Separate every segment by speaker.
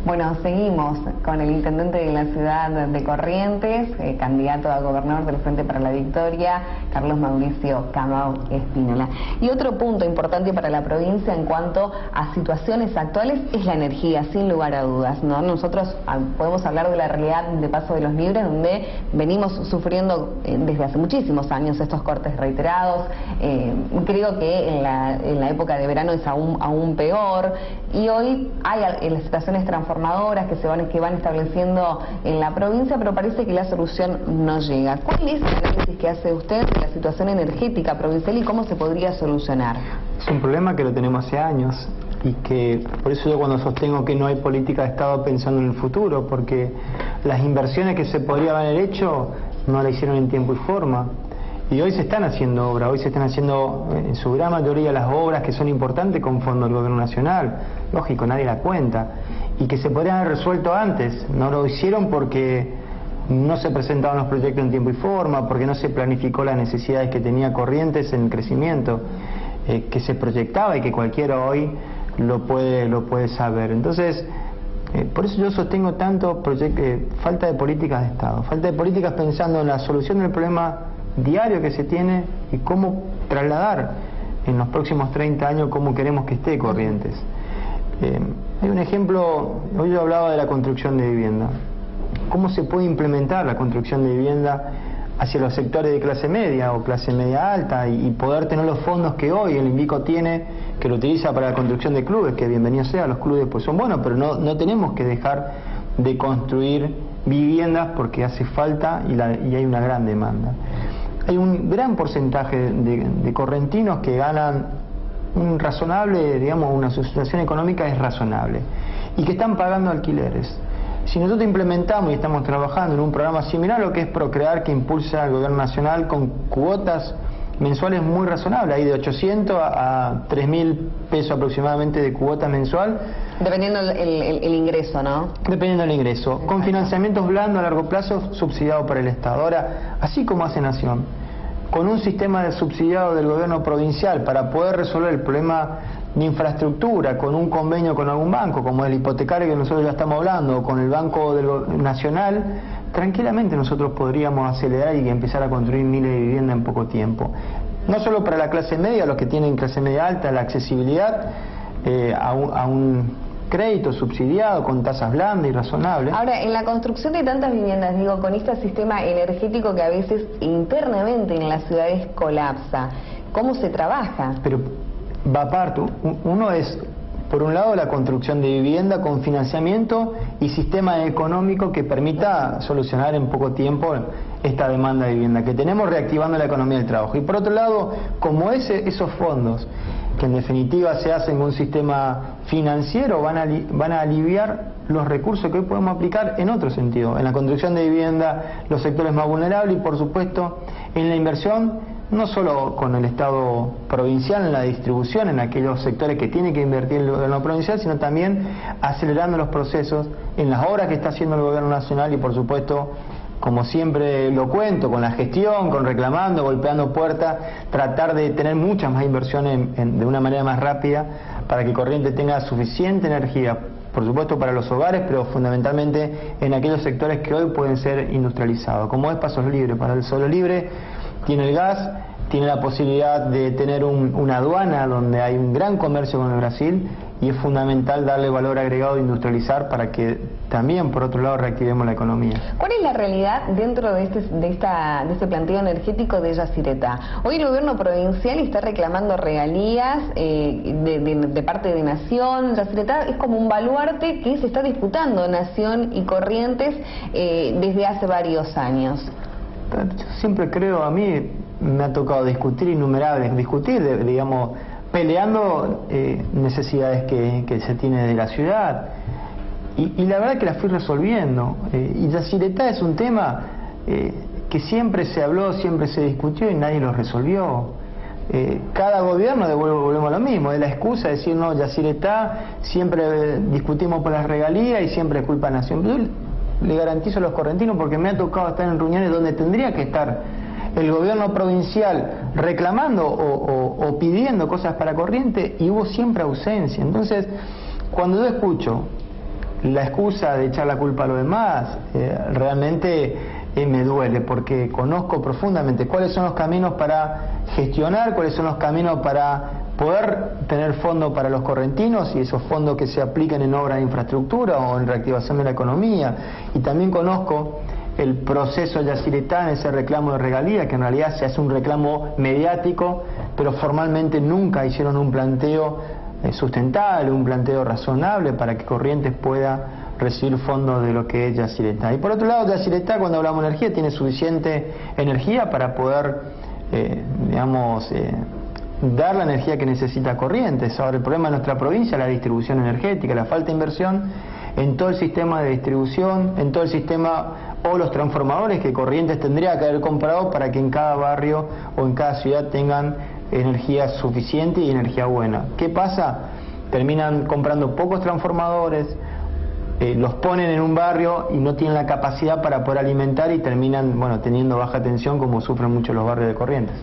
Speaker 1: Bueno, seguimos con el intendente de la ciudad de Corrientes, candidato a gobernador del Frente para la Victoria, Carlos Mauricio Camau Espínola. Y otro punto importante para la provincia en cuanto a situaciones actuales es la energía, sin lugar a dudas, ¿no? Nosotros podemos hablar de la realidad de Paso de los Libres, donde venimos sufriendo desde hace muchísimos años estos cortes reiterados. Creo que en la época de verano es aún peor, y hoy hay las situaciones transformadoras que van estableciendo en la provincia, pero parece que la solución no llega. ¿Cuál es el análisis que hace usted de la situación energética provincial y cómo se podría solucionar?
Speaker 2: Es un problema que lo tenemos hace años y que por eso yo cuando sostengo que no hay política de Estado pensando en el futuro, porque las inversiones que se podrían haber hecho no la hicieron en tiempo y forma. Y hoy se están haciendo obras, hoy se están haciendo en su gran mayoría las obras que son importantes con fondos del gobierno nacional. Lógico, nadie la cuenta. Y que se podrían haber resuelto antes. No lo hicieron porque no se presentaban los proyectos en tiempo y forma, porque no se planificó las necesidades que tenía Corrientes en crecimiento, que se proyectaba y que cualquiera hoy lo puede saber. Entonces, por eso yo sostengo tanto falta de políticas de Estado, falta de políticas pensando en la solución del problema diario que se tiene y cómo trasladar en los próximos 30 años cómo queremos que esté Corrientes. Hay un ejemplo, hoy yo hablaba de la construcción de vivienda. ¿Cómo se puede implementar la construcción de vivienda hacia los sectores de clase media o clase media alta y poder tener los fondos que hoy el INVICO tiene, que lo utiliza para la construcción de clubes, que bienvenido sea, los clubes pues son buenos, pero no tenemos que dejar de construir viviendas porque hace falta y hay una gran demanda. Hay un gran porcentaje de correntinos que ganan un razonable, digamos, una situación económica es razonable y que están pagando alquileres. Si nosotros implementamos y estamos trabajando en un programa similar a lo que es Procrear, que impulsa el gobierno nacional con cuotas mensuales muy razonables, hay de 800 a 3.000 pesos aproximadamente de cuota mensual.
Speaker 1: Dependiendo el ingreso, ¿no?
Speaker 2: Dependiendo del ingreso. Con financiamientos blandos a largo plazo subsidiados por el Estado. Ahora, así como hace Nación, con un sistema de subsidiado del gobierno provincial para poder resolver el problema de infraestructura, con un convenio con algún banco, como el hipotecario que nosotros ya estamos hablando, o con el Banco Nacional, tranquilamente nosotros podríamos acelerar y empezar a construir miles de viviendas en poco tiempo. No solo para la clase media, los que tienen clase media alta, la accesibilidad a un crédito subsidiado con tasas blandas y razonables.
Speaker 1: Ahora, en la construcción de tantas viviendas, digo, con este sistema energético que a veces internamente en las ciudades colapsa, ¿cómo se trabaja?
Speaker 2: Pero va aparte, uno es, por un lado, la construcción de vivienda con financiamiento y sistema económico que permita solucionar en poco tiempo esta demanda de vivienda que tenemos, reactivando la economía del trabajo. Y por otro lado, como esos fondos, que en definitiva se hacen con un sistema financiero, van a aliviar los recursos que hoy podemos aplicar en otro sentido, en la construcción de vivienda, los sectores más vulnerables y por supuesto en la inversión, no solo con el Estado provincial en la distribución, en aquellos sectores que tiene que invertir el gobierno provincial, sino también acelerando los procesos en las obras que está haciendo el gobierno nacional y por supuesto, como siempre lo cuento, con la gestión, con reclamando, golpeando puertas, tratar de tener muchas más inversiones de una manera más rápida para que Corrientes tenga suficiente energía, por supuesto para los hogares, pero fundamentalmente en aquellos sectores que hoy pueden ser industrializados, como es Pasos Libres. Para el Solo Libre tiene el gas, tiene la posibilidad de tener una aduana donde hay un gran comercio con el Brasil y es fundamental darle valor agregado e industrializar para que también, por otro lado, reactivemos la economía.
Speaker 1: ¿Cuál es la realidad dentro de este planteo energético de Yacyretá? Hoy el gobierno provincial está reclamando regalías de parte de Nación. Yacyretá es como un baluarte que se está disputando Nación y Corrientes desde hace varios años.
Speaker 2: Yo siempre creo, a mí me ha tocado discutir digamos, peleando necesidades que se tiene de la ciudad y la verdad que las fui resolviendo. Y Yacyretá es un tema que siempre se habló, siempre se discutió y nadie lo resolvió. Cada gobierno volvemos a lo mismo, es la excusa de decir no, Yacyretá, siempre discutimos por las regalías y siempre es culpa de Nación. Yo le garantizo a los correntinos, porque me ha tocado estar en reuniones donde tendría que estar el gobierno provincial reclamando o pidiendo cosas para Corrientes y hubo siempre ausencia. Entonces, cuando yo escucho la excusa de echar la culpa a los demás realmente me duele, porque conozco profundamente cuáles son los caminos para gestionar, cuáles son los caminos para poder tener fondos para los correntinos y esos fondos que se apliquen en obras de infraestructura o en reactivación de la economía. Y también conozco el proceso yacyretá en ese reclamo de regalía, que en realidad se hace un reclamo mediático, pero formalmente nunca hicieron un planteo sustentable, un planteo razonable para que Corrientes pueda recibir fondos de lo que es yacyretá. Y por otro lado, yacyretá, cuando hablamos de energía, tiene suficiente energía para poder, dar la energía que necesita Corrientes. Ahora, el problema de nuestra provincia es la distribución energética, la falta de inversión en todo el sistema de distribución, en todo el sistema o los transformadores que Corrientes tendría que haber comprado para que en cada barrio o en cada ciudad tengan energía suficiente y energía buena. ¿Qué pasa? Terminan comprando pocos transformadores, los ponen en un barrio y no tienen la capacidad para poder alimentar y terminan, teniendo baja tensión, como sufren mucho los barrios de Corrientes.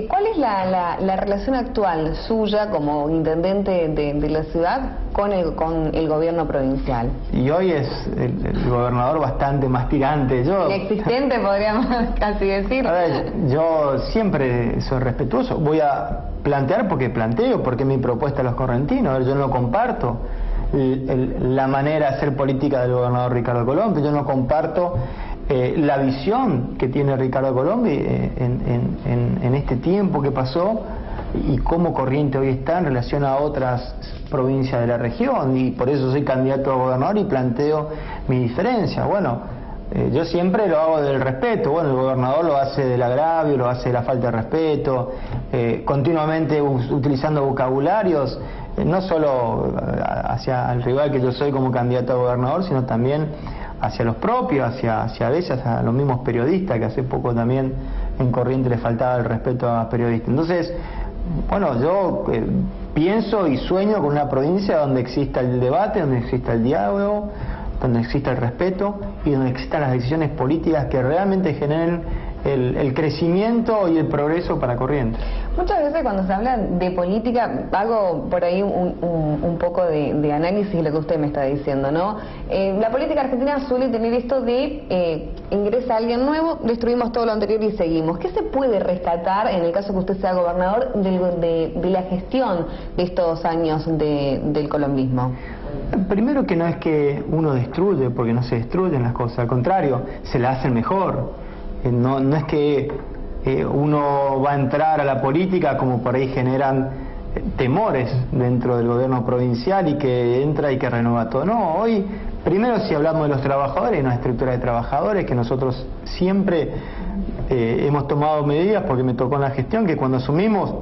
Speaker 1: ¿Cuál es la relación actual suya como intendente de la ciudad con el gobierno provincial?
Speaker 2: Y hoy es el gobernador bastante más tirante.
Speaker 1: Inexistente, podríamos casi decir.
Speaker 2: A ver, yo siempre soy respetuoso. Voy a plantear porque planteo, porque mi propuesta a los correntinos. A ver, yo no comparto la manera de hacer política del gobernador Ricardo Colombi. Yo no comparto la visión que tiene Ricardo Colombi en este tiempo que pasó y cómo Corrientes hoy está en relación a otras provincias de la región, y por eso soy candidato a gobernador y planteo mi diferencia. Yo siempre lo hago del respeto. El gobernador lo hace del agravio, lo hace de la falta de respeto, continuamente utilizando vocabularios no solo hacia el rival que yo soy como candidato a gobernador, sino también hacia los propios, hacia a veces a los mismos periodistas, que hace poco también en Corrientes le faltaba el respeto a periodistas. Entonces, yo pienso y sueño con una provincia donde exista el debate, donde exista el diálogo, donde exista el respeto y donde existan las decisiones políticas que realmente generen el crecimiento y el progreso para Corrientes.
Speaker 1: Muchas veces cuando se habla de política, hago por ahí un poco de análisis de lo que usted me está diciendo, ¿no? La política argentina suele tener esto de ingresa alguien nuevo, destruimos todo lo anterior y seguimos. ¿Qué se puede rescatar en el caso que usted sea gobernador de la gestión de estos años del colombismo?
Speaker 2: Primero, que no es que uno destruye, porque no se destruyen las cosas, al contrario, se las hacen mejor. No es que uno va a entrar a la política como por ahí generan temores dentro del gobierno provincial y que entra y que renueva todo. No, hoy, primero, si hablamos de los trabajadores, hay una estructura de trabajadores que nosotros siempre hemos tomado medidas, porque me tocó en la gestión que cuando asumimos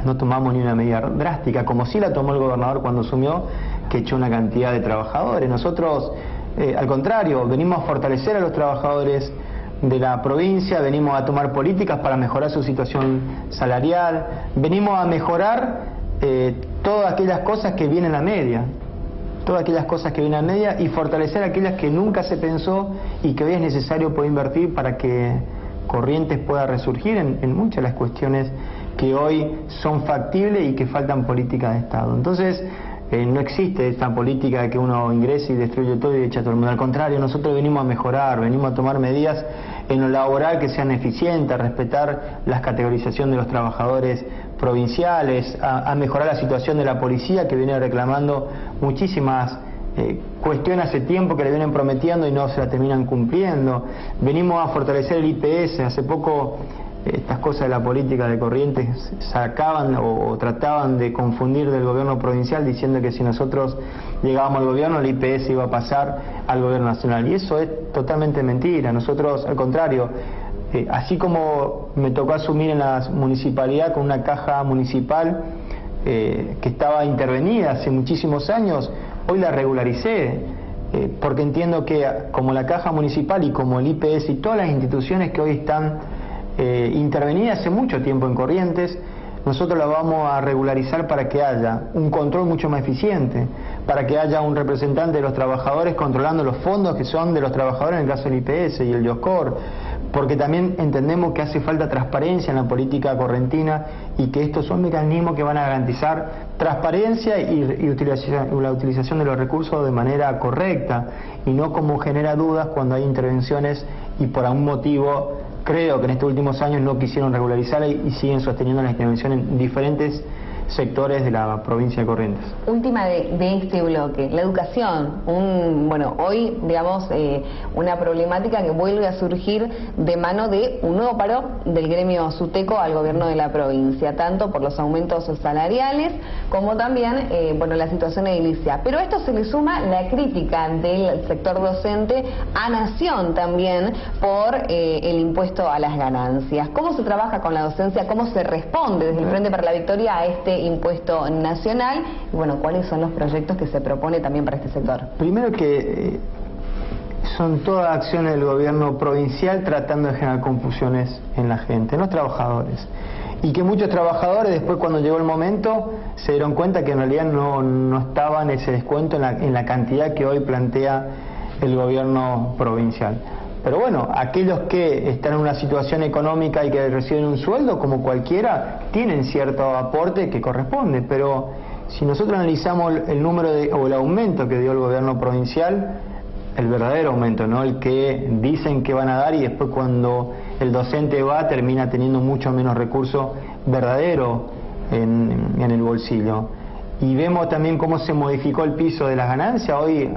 Speaker 2: no tomamos ni una medida drástica, como sí la tomó el gobernador cuando asumió, que echó una cantidad de trabajadores. Nosotros, al contrario, venimos a fortalecer a los trabajadores de la provincia, venimos a tomar políticas para mejorar su situación salarial, venimos a mejorar todas aquellas cosas que vienen a media, y fortalecer aquellas que nunca se pensó y que hoy es necesario poder invertir para que Corrientes pueda resurgir en muchas de las cuestiones que hoy son factibles y que faltan políticas de Estado. Entonces, no existe esta política de que uno ingrese y destruye todo y echa a todo el mundo. Al contrario, nosotros venimos a mejorar, venimos a tomar medidas en lo laboral que sean eficientes, a respetar la categorización de los trabajadores provinciales, a mejorar la situación de la policía, que viene reclamando muchísimas cuestiones hace tiempo que le vienen prometiendo y no se la terminan cumpliendo. Venimos a fortalecer el IPS. Hace poco estas cosas de la política de Corrientes sacaban o trataban de confundir del gobierno provincial, diciendo que si nosotros llegábamos al gobierno el IPS iba a pasar al gobierno nacional, y eso es totalmente mentira. Nosotros, al contrario, así como me tocó asumir en la municipalidad con una caja municipal que estaba intervenida hace muchísimos años, hoy la regularicé, porque entiendo que como la caja municipal y como el IPS y todas las instituciones que hoy están intervenidas hace mucho tiempo en Corrientes, nosotros la vamos a regularizar para que haya un control mucho más eficiente, para que haya un representante de los trabajadores controlando los fondos que son de los trabajadores en el caso del IPS y el Yoscor, porque también entendemos que hace falta transparencia en la política correntina y que estos son mecanismos que van a garantizar transparencia y la utilización de los recursos de manera correcta y no como genera dudas cuando hay intervenciones y por algún motivo creo que en estos últimos años no quisieron regularizar y siguen sosteniendo la intervención en diferentes sectores de la provincia de Corrientes.
Speaker 1: Última de este bloque, la educación. Bueno, hoy, digamos, una problemática que vuelve a surgir de mano de un nuevo paro del gremio SUTECO al gobierno de la provincia, tanto por los aumentos salariales como también, bueno, la situación edilicia. Pero a esto se le suma la crítica del sector docente a Nación también por el impuesto a las ganancias. ¿Cómo se trabaja con la docencia? ¿Cómo se responde desde el Frente para la Victoria a este impuesto nacional? Y bueno, ¿cuáles son los proyectos que se propone también para este sector?
Speaker 2: Primero que son todas acciones del gobierno provincial tratando de generar confusiones en la gente, en los trabajadores. Y que muchos trabajadores después cuando llegó el momento se dieron cuenta que en realidad no estaba en ese descuento en la cantidad que hoy plantea el gobierno provincial. Pero bueno, aquellos que están en una situación económica y que reciben un sueldo, como cualquiera, tienen cierto aporte que corresponde. Pero si nosotros analizamos el número o el aumento que dio el gobierno provincial, el verdadero aumento, no el que dicen que van a dar y después cuando el docente va termina teniendo mucho menos recursos verdadero en el bolsillo. Y vemos también cómo se modificó el piso de las ganancias. Hoy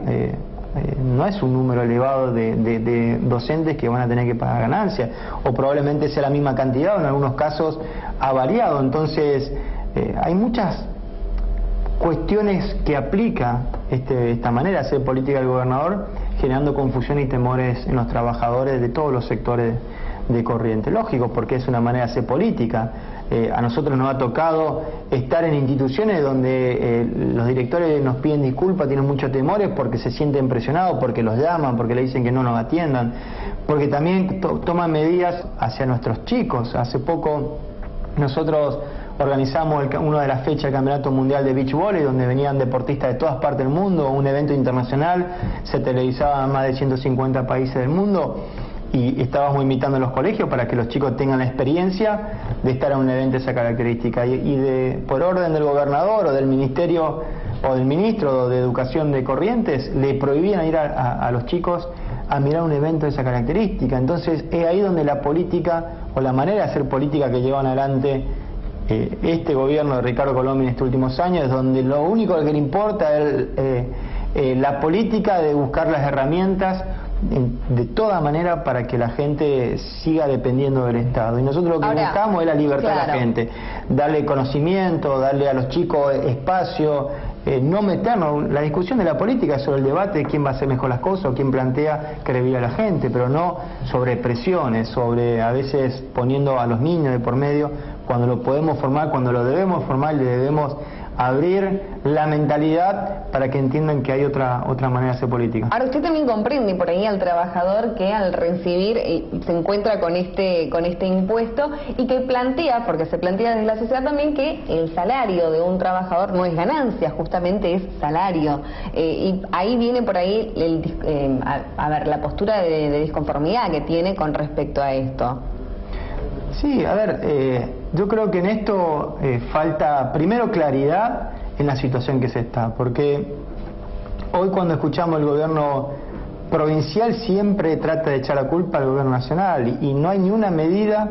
Speaker 2: no es un número elevado de docentes que van a tener que pagar ganancias, o probablemente sea la misma cantidad, o en algunos casos ha variado. Entonces hay muchas cuestiones que aplica esta manera de hacer política del gobernador, generando confusión y temores en los trabajadores de todos los sectores de Corrientes. Lógico, porque es una manera de hacer política. A nosotros nos ha tocado estar en instituciones donde los directores nos piden disculpas, tienen muchos temores porque se sienten presionados, porque los llaman, porque le dicen que no nos atiendan, porque también toman medidas hacia nuestros chicos. Hace poco nosotros organizamos una de las fechas del Campeonato Mundial de Beach Volley, donde venían deportistas de todas partes del mundo, un evento internacional, se televisaba en más de 150 países del mundo. Y estábamos invitando a los colegios para que los chicos tengan la experiencia de estar en un evento de esa característica. Por orden del gobernador o del ministerio o del ministro de Educación de Corrientes, le prohibían ir a los chicos a mirar un evento de esa característica. Entonces es ahí donde la política o la manera de hacer política que llevan adelante este gobierno de Ricardo Colombia en estos últimos años, es donde lo único que le importa es la política de buscar las herramientas de toda manera para que la gente siga dependiendo del Estado. Y nosotros lo que buscamos es la libertad de la gente, darle conocimiento, darle a los chicos espacio, no meternos. La discusión de la política es sobre el debate de quién va a hacer mejor las cosas o quién plantea que le vive a la gente, pero no sobre presiones, sobre a veces poniendo a los niños de por medio, cuando lo podemos formar, cuando lo debemos formar, le debemos abrir la mentalidad para que entiendan que hay otra manera de hacer política.
Speaker 1: Ahora, usted también comprende por ahí al trabajador que al recibir se encuentra con este impuesto y que plantea, porque se plantea desde la sociedad también, que el salario de un trabajador no es ganancia, justamente es salario. Y ahí viene por ahí la postura de disconformidad que tiene con respecto a esto.
Speaker 2: Sí, a ver, yo creo que en esto falta primero claridad en la situación que se está, porque hoy cuando escuchamos el gobierno provincial siempre trata de echar la culpa al gobierno nacional y no hay ni una medida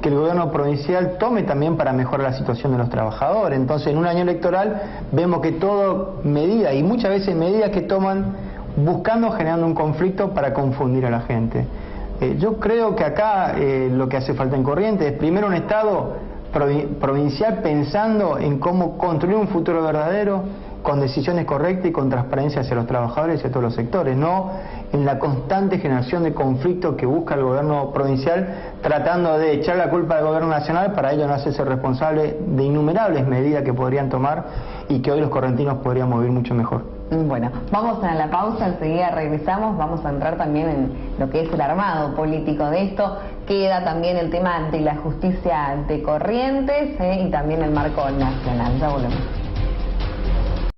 Speaker 2: que el gobierno provincial tome también para mejorar la situación de los trabajadores. Entonces en un año electoral vemos que todo medidas y muchas veces medidas que toman buscando, generando un conflicto para confundir a la gente. Yo creo que acá lo que hace falta en Corrientes es primero un Estado provincial pensando en cómo construir un futuro verdadero, con decisiones correctas y con transparencia hacia los trabajadores y hacia todos los sectores, no en la constante generación de conflictos que busca el gobierno provincial tratando de echar la culpa al gobierno nacional para ello no hacerse responsable de innumerables medidas que podrían tomar y que hoy los correntinos podríamos vivir mucho mejor.
Speaker 1: Bueno, vamos a la pausa, enseguida regresamos, vamos a entrar también en lo que es el armado político de esto, queda también el tema de la justicia de Corrientes y también el marco nacional. Ya volvemos.